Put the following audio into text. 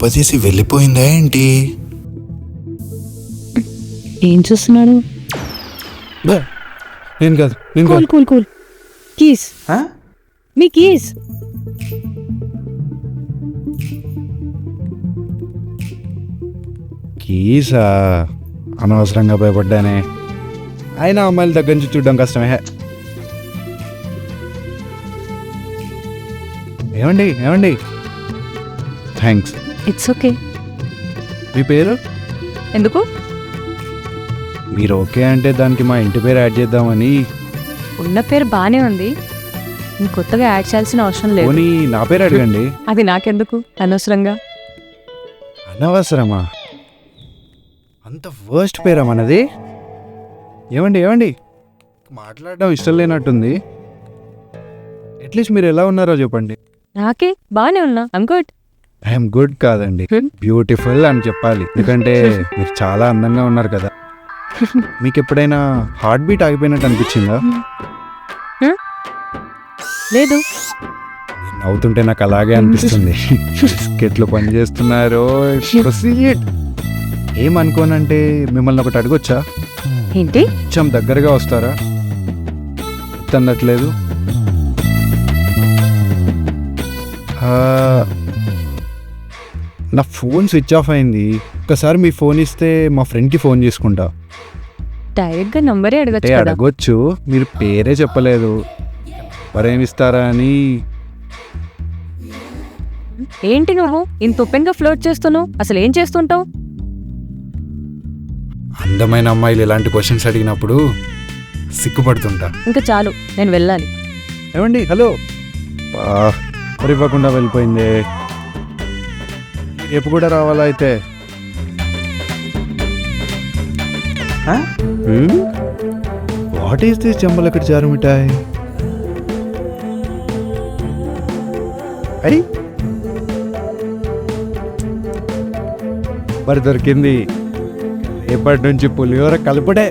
కొంపతీసి వెళ్ళిపోయిందా ఏంటి? ఏం చూస్తున్నాడు? నేను కాదు కూల్ కూల్ కూల్. కీస్, మీ కీస్. కీసా? అనవసరంగా భయపడ్డానే. అయినా అమ్మాయిల దగ్గర నుంచి చూడడం కష్టమే. ఏమండి ఏమండి, థ్యాంక్స్. It's okay. మీ పేరు? ఎందుకు? మీరు ఓకే అంటే దానికి మా ఇంటి పేరు యాడ్ చేద్దామని. ఉన్న పేరు బానే ఉంది, కొత్తగా యాడ్ చేయాల్సిన అవసరం లేదు. పోనీ నా పేరు అడగండి. అది నాకెందుకు అనవసరంగా? అనవసరమా? అంత వర్స్ట్ పేరా మనది? ఏమండి ఏమండి, మాట్లాడడం ఇష్టం లేనట్టుంది. అట్లీస్ట్ మీరు ఎలా ఉన్నారో చెప్పండి. నాకే బానే ఉన్నా. I'm good. ఐఎమ్ గుడ్ కాదండి, బ్యూటిఫుల్ అని చెప్పాలి. ఎందుకంటే మీరు చాలా అందంగా ఉన్నారు కదా. మీకు ఎప్పుడైనా హార్ట్ బీట్ ఆగిపోయినట్టు అనిపించిందా? లేదు. మీరు నవ్వుతుంటే నాకు అలాగే అనిపిస్తుంది. బిస్కెట్లు పని చేస్తున్నారు. ఏమనుకోనంటే మిమ్మల్ని ఒకటి అడగొచ్చా? ఏంటి? కొంచెం దగ్గరగా వస్తారా? అందట్లేదు. నా ఫోన్ స్విచ్ ఆఫ్ అయింది. ఒకసారి మీ ఫోన్ ఇస్తే మా ఫ్రెండ్కి ఫోన్ చేసుకుంటా. డైరెక్ట్ గా నంబరే అడగచ్చు కదా. అడగొచ్చు, మీరు పేరే చెప్పలేదు. మరేమిస్తారా అని. ఏంటి నువ్వు ఇంత ఓపెన్ గా ఫ్లోట్ చేస్తున్నావు? అసలు ఏం చేస్తుంటావు? అందమైన అమ్మాయిలు ఇలాంటి క్వశ్చన్స్ అడిగినప్పుడు సిగ్గుపడుతుంటా. ఇంకా చాలు, నేను వెళ్ళాలి. ఏమండి, హలో. మరి ఇవ్వకుండా వెళ్ళిపోయింది. రేపు కూడా రావాలా అయితే? వాట్ ఈస్ దిస్ చెంబలకటి చారు మిఠాయి? అయ్యి మరి దొరికింది. రేపటి నుంచి పులిహోర కలుపుడే.